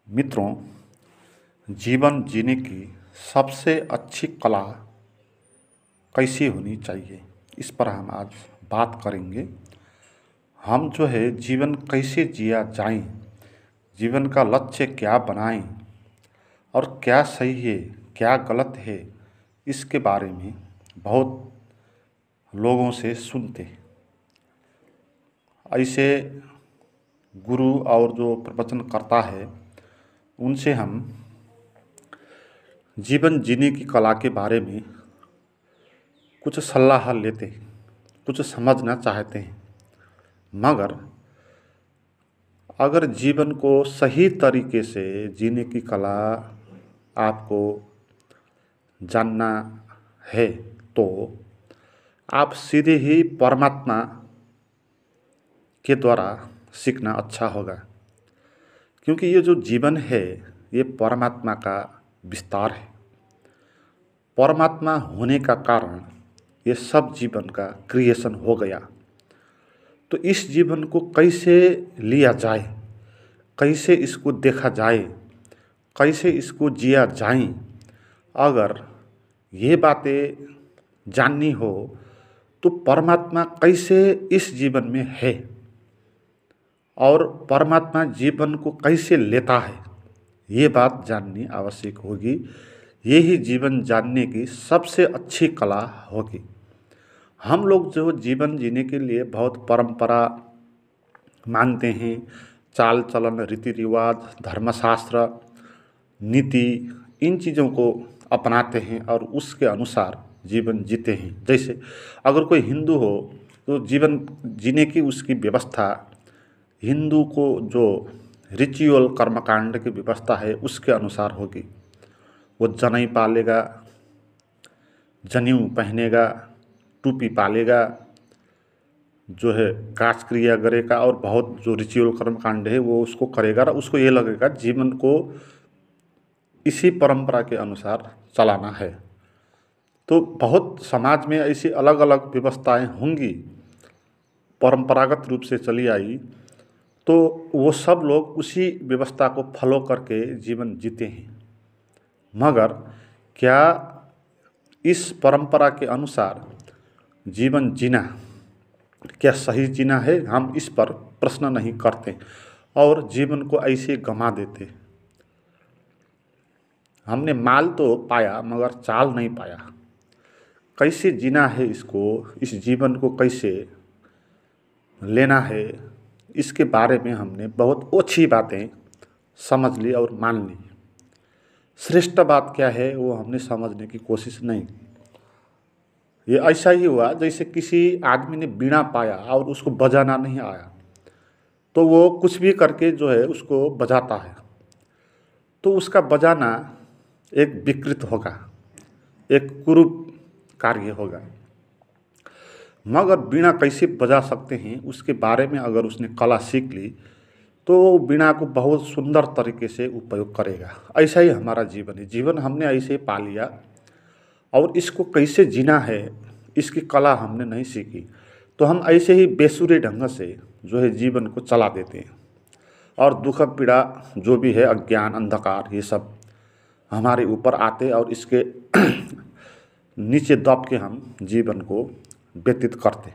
मित्रों, जीवन जीने की सबसे अच्छी कला कैसी होनी चाहिए, इस पर हम आज बात करेंगे। हम जो है जीवन कैसे जिया जाए, जीवन का लक्ष्य क्या बनाएं और क्या सही है क्या गलत है, इसके बारे में बहुत लोगों से सुनते हैं। ऐसे गुरु और जो प्रवचन करता है उनसे हम जीवन जीने की कला के बारे में कुछ सलाह लेते हैं, कुछ समझना चाहते हैं। मगर अगर जीवन को सही तरीके से जीने की कला आपको जानना है तो आप सीधे ही परमात्मा के द्वारा सीखना अच्छा होगा, क्योंकि ये जो जीवन है ये परमात्मा का विस्तार है। परमात्मा होने का कारण ये सब जीवन का क्रिएशन हो गया। तो इस जीवन को कैसे लिया जाए, कैसे इसको देखा जाए, कैसे इसको जिया जाए, अगर ये बातें जाननी हो तो परमात्मा कैसे इस जीवन में है और परमात्मा जीवन को कैसे लेता है, ये बात जाननी आवश्यक होगी। यही जीवन जानने की सबसे अच्छी कला होगी। हम लोग जो जीवन जीने के लिए बहुत परंपरा मानते हैं, चाल चलन, रीति रिवाज, धर्मशास्त्र, नीति, इन चीज़ों को अपनाते हैं और उसके अनुसार जीवन जीते हैं। जैसे अगर कोई हिंदू हो तो जीवन जीने की उसकी व्यवस्था, हिंदू को जो रिचुअल कर्मकांड की व्यवस्था है उसके अनुसार होगी। वो जनेऊ पालेगा, जनेऊ पहनेगा, टोपी पालेगा, जो है काज क्रिया करेगा और बहुत जो रिचुअल कर्मकांड है वो उसको करेगा और उसको ये लगेगा जीवन को इसी परंपरा के अनुसार चलाना है। तो बहुत समाज में ऐसी अलग अलग व्यवस्थाएं होंगी, परंपरागत रूप से चली आई, तो वो सब लोग उसी व्यवस्था को फॉलो करके जीवन जीते हैं। मगर क्या इस परंपरा के अनुसार जीवन जीना क्या सही जीना है, हम इस पर प्रश्न नहीं करते और जीवन को ऐसे गंवा देते। हमने माल तो पाया मगर चाल नहीं पाया। कैसे जीना है इसको, इस जीवन को कैसे लेना है, इसके बारे में हमने बहुत अच्छी बातें समझ ली और मान ली। श्रेष्ठ बात क्या है वो हमने समझने की कोशिश नहीं की। ये ऐसा ही हुआ जैसे किसी आदमी ने बीड़ा पाया और उसको बजाना नहीं आया, तो वो कुछ भी करके जो है उसको बजाता है, तो उसका बजाना एक विकृत होगा, एक कुरूप कार्य होगा। मगर बीड़ा कैसे बजा सकते हैं उसके बारे में अगर उसने कला सीख ली तो बीड़ा को बहुत सुंदर तरीके से उपयोग करेगा। ऐसा ही हमारा जीवन है। जीवन हमने ऐसे ही पा लिया और इसको कैसे जीना है इसकी कला हमने नहीं सीखी, तो हम ऐसे ही बेसुरे ढंग से जो है जीवन को चला देते हैं और दुख पीड़ा जो भी है, अज्ञान, अंधकार, ये सब हमारे ऊपर आते और इसके नीचे दब के हम जीवन को व्यतीत करते।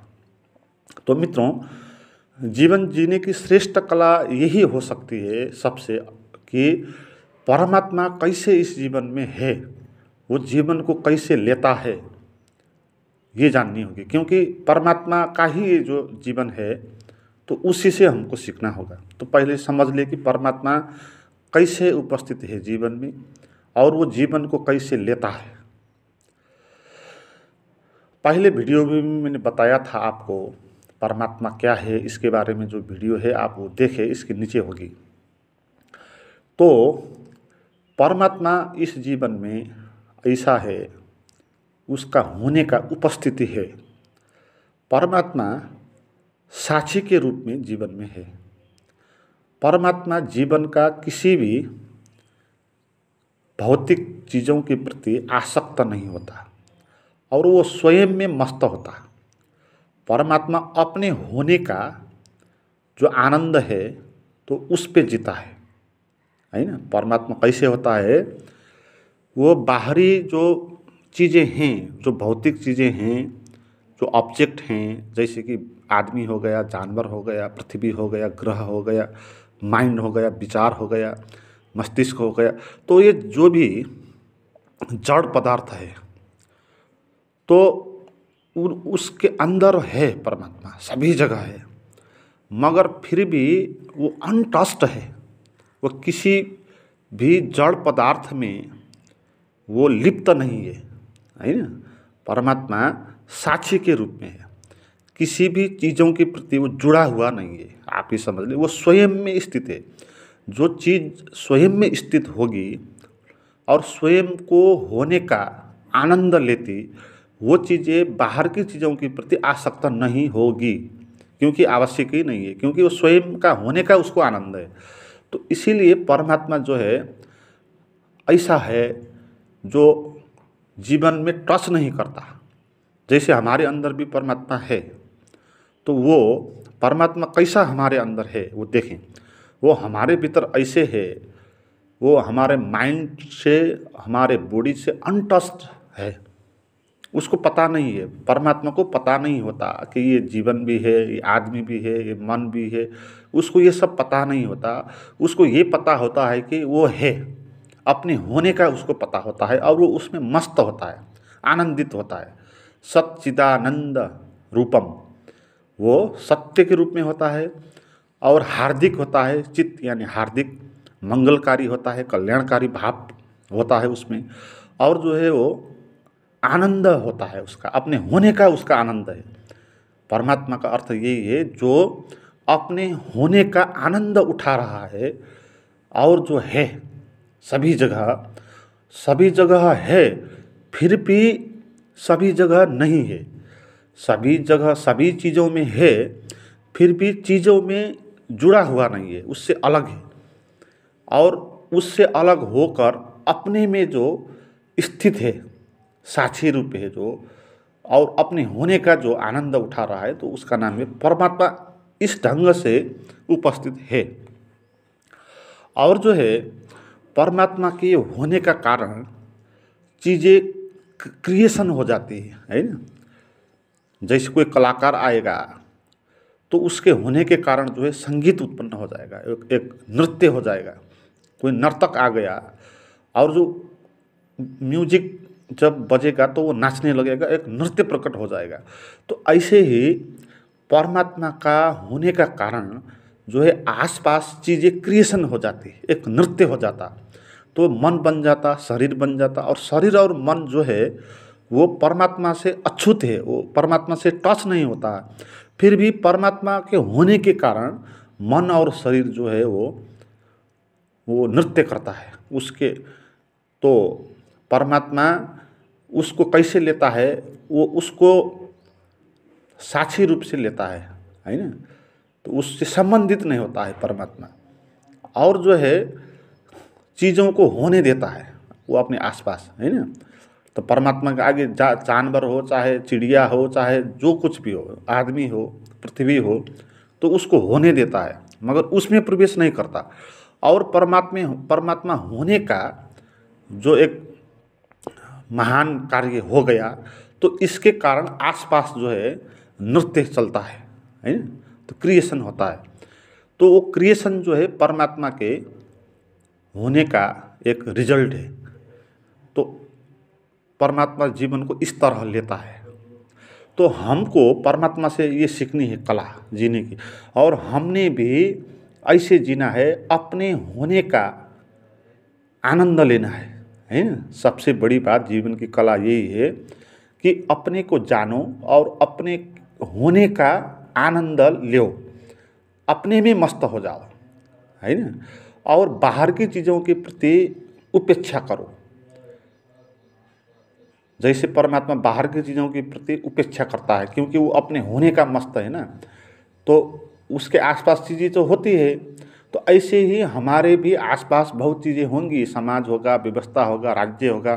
तो मित्रों, जीवन जीने की श्रेष्ठ कला यही हो सकती है सबसे, कि परमात्मा कैसे इस जीवन में है, वो जीवन को कैसे लेता है, ये जाननी होगी। क्योंकि परमात्मा का ही ये जो जीवन है तो उसी से हमको सीखना होगा। तो पहले समझ ले कि परमात्मा कैसे उपस्थित है जीवन में और वो जीवन को कैसे लेता है। पहले वीडियो में मैंने बताया था आपको परमात्मा क्या है, इसके बारे में जो वीडियो है आप वो देखें, इसके नीचे होगी। तो परमात्मा इस जीवन में ऐसा है, उसका होने का उपस्थिति है। परमात्मा साक्षी के रूप में जीवन में है। परमात्मा जीवन का किसी भी भौतिक चीज़ों के प्रति आसक्त नहीं होता और वो स्वयं में मस्त होता। परमात्मा अपने होने का जो आनंद है तो उस पे जीता है। है ना। परमात्मा कैसे होता है, वो बाहरी जो चीज़ें हैं, जो भौतिक चीज़ें हैं, जो ऑब्जेक्ट हैं, जैसे कि आदमी हो गया, जानवर हो गया, पृथ्वी हो गया, ग्रह हो गया, माइंड हो गया, विचार हो गया, मस्तिष्क हो गया, तो ये जो भी जड़ पदार्थ है तो उसके अंदर है परमात्मा, सभी जगह है, मगर फिर भी वो अनटच्ड है। वो किसी भी जड़ पदार्थ में वो लिप्त नहीं है ना। परमात्मा साक्षी के रूप में है, किसी भी चीज़ों के प्रति वो जुड़ा हुआ नहीं है। आप ही समझ लें, वो स्वयं में स्थित है। जो चीज़ स्वयं में स्थित होगी और स्वयं को होने का आनंद लेती, वो चीज़ें बाहर की चीज़ों के प्रति आसक्त नहीं होगी, क्योंकि आवश्यक ही नहीं है, क्योंकि वो स्वयं का होने का उसको आनंद है। तो इसीलिए परमात्मा जो है ऐसा है जो जीवन में टच नहीं करता। जैसे हमारे अंदर भी परमात्मा है, तो वो परमात्मा कैसा हमारे अंदर है वो देखें। वो हमारे भीतर ऐसे है, वो हमारे माइंड से, हमारे बॉडी से अनटच्ड है। उसको पता नहीं है, परमात्मा को पता नहीं होता कि ये जीवन भी है, ये आदमी भी है, ये मन भी है। उसको ये सब पता नहीं होता। उसको ये पता होता है कि वो है, अपने होने का उसको पता होता है, और वो उसमें मस्त होता है, आनंदित होता है। सच्चिदानंद रूपम, वो सत्य के रूप में होता है, और हार्दिक होता है। चित्त यानी हार्दिक, मंगलकारी होता है, कल्याणकारी भाव होता है उसमें, और जो है वो आनंद होता है, उसका अपने होने का उसका आनंद है। परमात्मा का अर्थ यही है जो अपने होने का आनंद उठा रहा है, और जो है सभी जगह है, फिर भी सभी जगह नहीं है। सभी जगह सभी चीज़ों में है, फिर भी चीज़ों में जुड़ा हुआ नहीं है, उससे अलग है। और उससे अलग होकर अपने में जो स्थित है, साक्षी रूप है जो, और अपने होने का जो आनंद उठा रहा है, तो उसका नाम है परमात्मा। इस ढंग से उपस्थित है। और जो है परमात्मा के होने का कारण चीज़ें क्रिएशन हो जाती है ना। जैसे कोई कलाकार आएगा तो उसके होने के कारण जो है संगीत उत्पन्न हो जाएगा, एक नृत्य हो जाएगा। कोई नर्तक आ गया और जो म्यूजिक जब बजेगा तो वो नाचने लगेगा, एक नृत्य प्रकट हो जाएगा। तो ऐसे ही परमात्मा का होने का कारण जो है आसपास चीज़ें क्रिएशन हो जाती, एक नृत्य हो जाता। तो मन बन जाता, शरीर बन जाता, और शरीर और मन जो है वो परमात्मा से अछूत है, वो परमात्मा से टच नहीं होता। फिर भी परमात्मा के होने के कारण मन और शरीर जो है वो नृत्य करता है उसके। तो परमात्मा उसको कैसे लेता है, वो उसको साक्षी रूप से लेता है ना। तो उससे संबंधित नहीं होता है परमात्मा, और जो है चीज़ों को होने देता है वो अपने आसपास, है ना। तो परमात्मा के आगे जानवर हो, चाहे चिड़िया हो, चाहे जो कुछ भी हो, आदमी हो, पृथ्वी हो, तो उसको होने देता है, मगर उसमें प्रवेश नहीं करता। और परमात्मा होने का जो एक महान कार्य हो गया, तो इसके कारण आसपास जो है नृत्य चलता है ना। तो क्रिएशन होता है। तो वो क्रिएशन जो है परमात्मा के होने का एक रिजल्ट है। तो परमात्मा जीवन को इस तरह लेता है। तो हमको परमात्मा से ये सीखनी है कला जीने की, और हमने भी ऐसे जीना है, अपने होने का आनंद लेना है ना। सबसे बड़ी बात जीवन की कला यही है कि अपने को जानो और अपने होने का आनंद लो, अपने में मस्त हो जाओ, है ना। और बाहर की चीज़ों के प्रति उपेक्षा करो। जैसे परमात्मा बाहर की चीज़ों के प्रति उपेक्षा करता है, क्योंकि वो अपने होने का मस्त है ना, तो उसके आसपास चीज़ें तो होती है। तो ऐसे ही हमारे भी आसपास बहुत चीज़ें होंगी, समाज होगा, व्यवस्था होगा, राज्य होगा,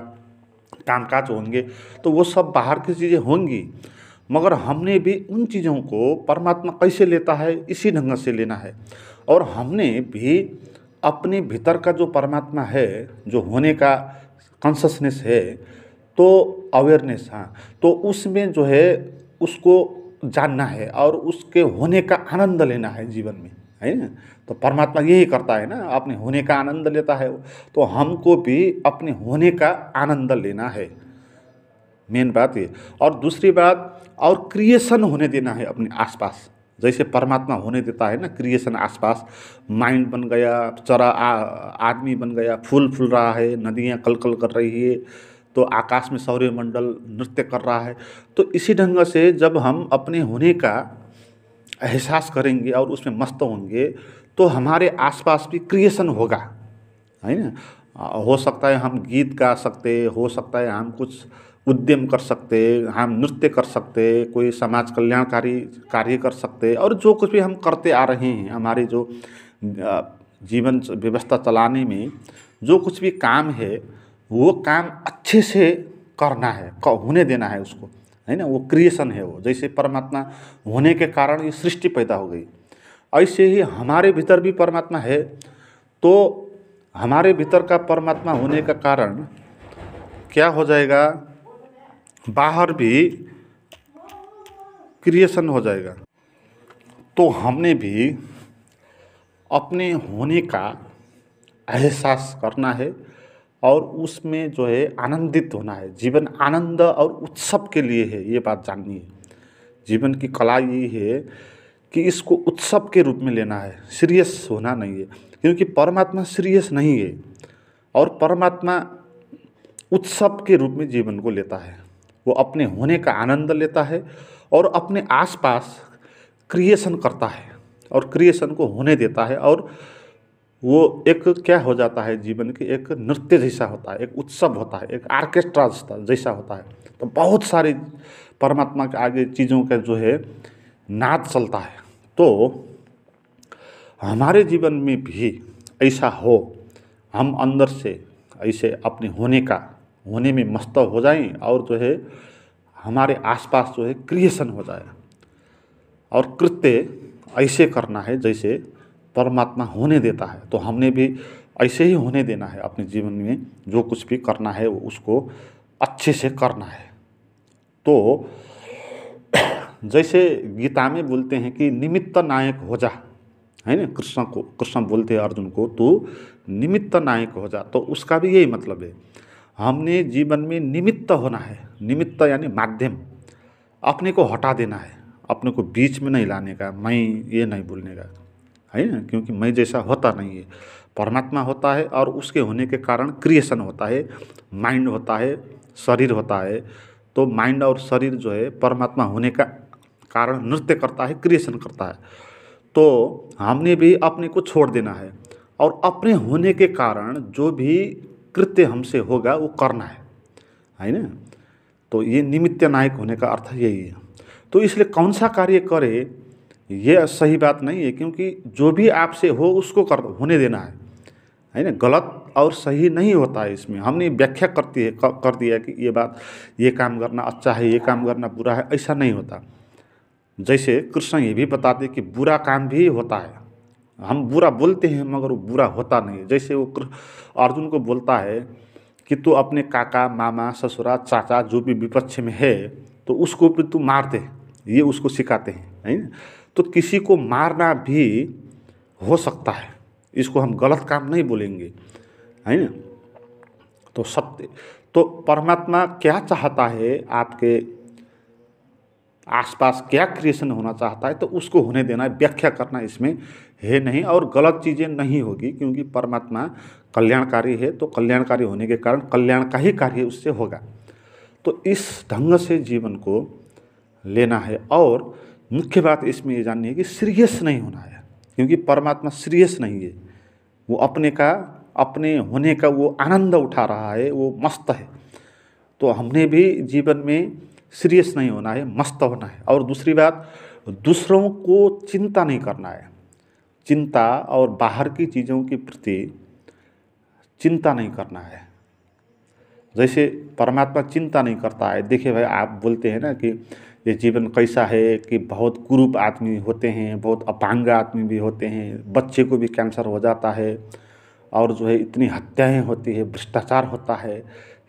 कामकाज होंगे, तो वो सब बाहर की चीज़ें होंगी। मगर हमने भी उन चीज़ों को परमात्मा कैसे लेता है, इसी ढंग से लेना है। और हमने भी अपने भीतर का जो परमात्मा है, जो होने का कॉन्शसनेस है, तो अवेयरनेस, हाँ, तो उसमें जो है उसको जानना है और उसके होने का आनंद लेना है जीवन में, है ना। तो परमात्मा यही करता है ना, अपने होने का आनंद लेता है वो। तो हमको भी अपने होने का आनंद लेना है, मेन बात ये। और दूसरी बात, और क्रिएशन होने देना है अपने आसपास, जैसे परमात्मा होने देता है ना क्रिएशन आसपास। माइंड बन गया, आदमी बन गया, फूल फूल रहा है, नदियाँ कलकल कर रही है, तो आकाश में सौरमंडल नृत्य कर रहा है। तो इसी ढंग से जब हम अपने होने का एहसास करेंगे और उसमें मस्त होंगे, तो हमारे आसपास भी क्रिएशन होगा, है ना। हो सकता है हम गीत गा सकते, हो सकता है हम कुछ उद्यम कर सकते, हम नृत्य कर सकते, कोई समाज कल्याणकारी कार्य कर सकते, और जो कुछ भी हम करते आ रहे हैं, हमारे जो जीवन व्यवस्था चलाने में जो कुछ भी काम है, वो काम अच्छे से करना है, होने देना है उसको, है ना। वो क्रिएशन है वो। जैसे परमात्मा होने के कारण ये सृष्टि पैदा हो गई, ऐसे ही हमारे भीतर भी परमात्मा है। तो हमारे भीतर का परमात्मा होने का कारण क्या हो जाएगा, बाहर भी क्रिएशन हो जाएगा। तो हमने भी अपने होने का एहसास करना है और उसमें जो है आनंदित होना है। जीवन आनंद और उत्सव के लिए है, ये बात जाननी है। जीवन की कला ये है कि इसको उत्सव के रूप में लेना है, सीरियस होना नहीं है, क्योंकि परमात्मा सीरियस नहीं है और परमात्मा उत्सव के रूप में जीवन को लेता है। वो अपने होने का आनंद लेता है और अपने आसपास क्रिएशन करता है और क्रिएशन को होने देता है, और वो एक क्या हो जाता है, जीवन के एक नृत्य जैसा होता है, एक उत्सव होता है, एक आर्केस्ट्रा जैसा होता है। तो बहुत सारे परमात्मा के आगे चीज़ों का जो है नाद चलता है। तो हमारे जीवन में भी ऐसा हो, हम अंदर से ऐसे अपने होने में मस्त हो जाएं और जो है हमारे आसपास जो है क्रिएशन हो जाए, और कृत्य ऐसे करना है जैसे परमात्मा होने देता है। तो हमने भी ऐसे ही होने देना है अपने जीवन में, जो कुछ भी करना है वो उसको अच्छे से करना है। तो जैसे गीता में बोलते हैं कि निमित्त नायक हो जा, है ना। कृष्ण बोलते हैं अर्जुन को, तू निमित्त नायक हो जा। तो उसका भी यही मतलब है, हमने जीवन में निमित्त होना है। निमित्त यानी माध्यम, अपने को हटा देना है, अपने को बीच में नहीं लाने का, मैं ये नहीं बोलने का, है ना। क्योंकि मैं जैसा होता नहीं है, परमात्मा होता है और उसके होने के कारण क्रिएशन होता है, माइंड होता है, शरीर होता है। तो माइंड और शरीर जो है परमात्मा होने का कारण नृत्य करता है, क्रिएशन करता है। तो हमने भी अपने को छोड़ देना है और अपने होने के कारण जो भी कृत्य हमसे होगा वो करना है ना। तो ये निमित्त नायक होने का अर्थ यही है। तो इसलिए कौन सा कार्य करे ये सही बात नहीं है, क्योंकि जो भी आपसे हो उसको होने देना है ना। गलत और सही नहीं होता है इसमें। हमने व्याख्या कर दिया कि ये बात, ये काम करना अच्छा है, ये काम करना बुरा है, ऐसा नहीं होता। जैसे कृष्ण ये भी बताते कि बुरा काम भी होता है, हम बुरा बोलते हैं मगर वो बुरा होता नहीं है। जैसे वो अर्जुन को बोलता है कि तू अपने काका, मामा, ससुरा, चाचा जो भी विपक्ष में है तो उसको भी तू मार दे, ये उसको सिखाते हैं, है ना। तो किसी को मारना भी हो सकता है, इसको हम गलत काम नहीं बोलेंगे, है ना। तो सत्य, तो परमात्मा क्या चाहता है, आपके आसपास क्या क्रिएशन होना चाहता है, तो उसको होने देना है। व्याख्या करना इसमें है नहीं, और गलत चीज़ें नहीं होगी, क्योंकि परमात्मा कल्याणकारी है। तो कल्याणकारी होने के कारण कल्याण का ही कार्य उससे होगा। तो इस ढंग से जीवन को लेना है। और मुख्य बात इसमें ये जाननी है कि सीरियस नहीं होना है, क्योंकि परमात्मा सीरियस नहीं है। वो अपने होने का वो आनंद उठा रहा है, वो मस्त है। तो हमने भी जीवन में सीरियस नहीं होना है, मस्त होना है। और दूसरी बात, दूसरों को चिंता नहीं करना है। चिंता और बाहर की चीज़ों के प्रति चिंता नहीं करना है। जैसे परमात्मा चिंता नहीं करता है। देखिए भाई, आप बोलते हैं ना कि ये जीवन कैसा है, कि बहुत कुरूप आदमी होते हैं, बहुत अपांग आदमी भी होते हैं, बच्चे को भी कैंसर हो जाता है, और जो है इतनी हत्याएं होती है, भ्रष्टाचार होता है,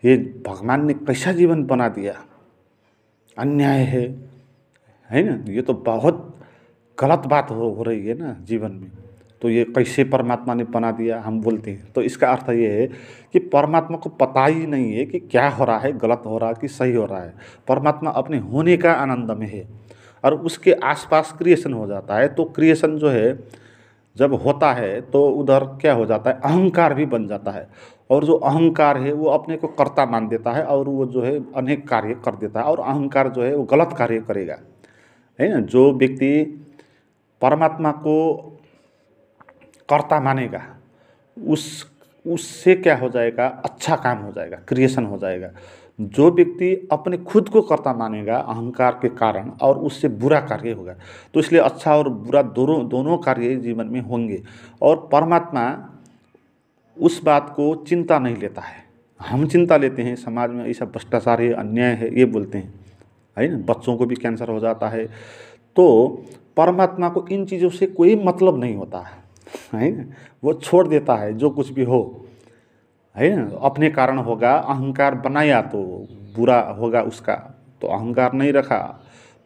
ये भगवान ने कैसा जीवन बना दिया, अन्याय है ना। ये तो बहुत गलत बात हो रही है ना जीवन में। तो ये कैसे परमात्मा ने बना दिया हम बोलते हैं। तो इसका अर्थ ये है कि परमात्मा को पता ही नहीं है कि क्या हो रहा है, गलत हो रहा है कि सही हो रहा है। परमात्मा अपने होने का आनंद में है और उसके आसपास क्रिएशन हो जाता है। तो क्रिएशन जो है जब होता है तो उधर क्या हो जाता है, अहंकार भी बन जाता है। और जो अहंकार है वो अपने को कर्ता मान देता है और वो जो है अनेक कार्य कर देता है। और अहंकार जो है वो गलत कार्य करेगा, है ना। जो व्यक्ति परमात्मा को कर्ता मानेगा उससे क्या हो जाएगा, अच्छा काम हो जाएगा, क्रिएशन हो जाएगा। जो व्यक्ति अपने खुद को कर्ता मानेगा अहंकार के कारण और उससे बुरा कार्य होगा। तो इसलिए अच्छा और बुरा दोनों कार्य जीवन में होंगे। और परमात्मा उस बात को चिंता नहीं लेता है। हम चिंता लेते हैं, समाज में ऐसा भ्रष्टाचार है, अन्याय है, ये बोलते हैं, है ना। बच्चों को भी कैंसर हो जाता है। तो परमात्मा को इन चीज़ों से कोई मतलब नहीं होता है ना। वो छोड़ देता है जो कुछ भी हो, है ना। अपने कारण होगा, अहंकार बनाया तो बुरा होगा उसका, तो अहंकार नहीं रखा,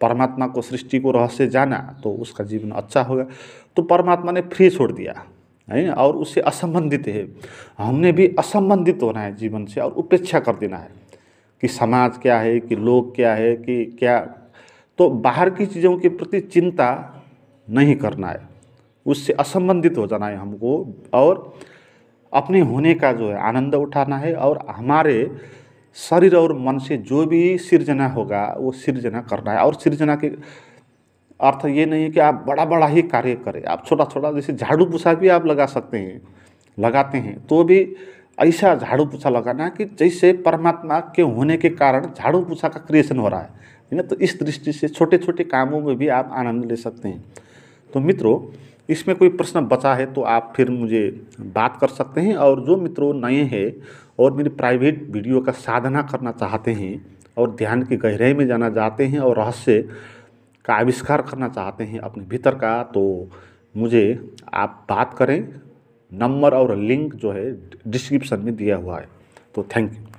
परमात्मा को सृष्टि को रहस्य जाना तो उसका जीवन अच्छा होगा। तो परमात्मा ने फ्री छोड़ दिया, है ना। और उससे असंबंधित है। हमने भी असंबंधित होना है जीवन से और उपेक्षा कर देना है कि समाज क्या है, कि लोग क्या है, कि क्या। तो बाहर की चीज़ों के प्रति चिंता नहीं करना है, उससे असंबंधित हो जाना है हमको और अपने होने का जो है आनंद उठाना है। और हमारे शरीर और मन से जो भी सृजना होगा वो सृजना करना है। और सृजना के अर्थ ये नहीं है कि आप बड़ा बड़ा ही कार्य करें, आप छोटा छोटा, जैसे झाड़ू पोछा भी आप लगा सकते हैं, लगाते हैं तो भी ऐसा झाड़ू पोछा लगाना कि जैसे परमात्मा के होने के कारण झाड़ू पोछा का क्रिएशन हो रहा है ना। तो इस दृष्टि से छोटे छोटे कामों में भी आप आनंद ले सकते हैं। तो मित्रों, इसमें कोई प्रश्न बचा है तो आप फिर मुझे बात कर सकते हैं। और जो मित्रों नए हैं और मेरी प्राइवेट वीडियो का साधना करना चाहते हैं और ध्यान की गहराई में जाना चाहते हैं और रहस्य का आविष्कार करना चाहते हैं अपने भीतर का, तो मुझे आप बात करें। नंबर और लिंक जो है डिस्क्रिप्शन में दिया हुआ है। तो थैंक यू।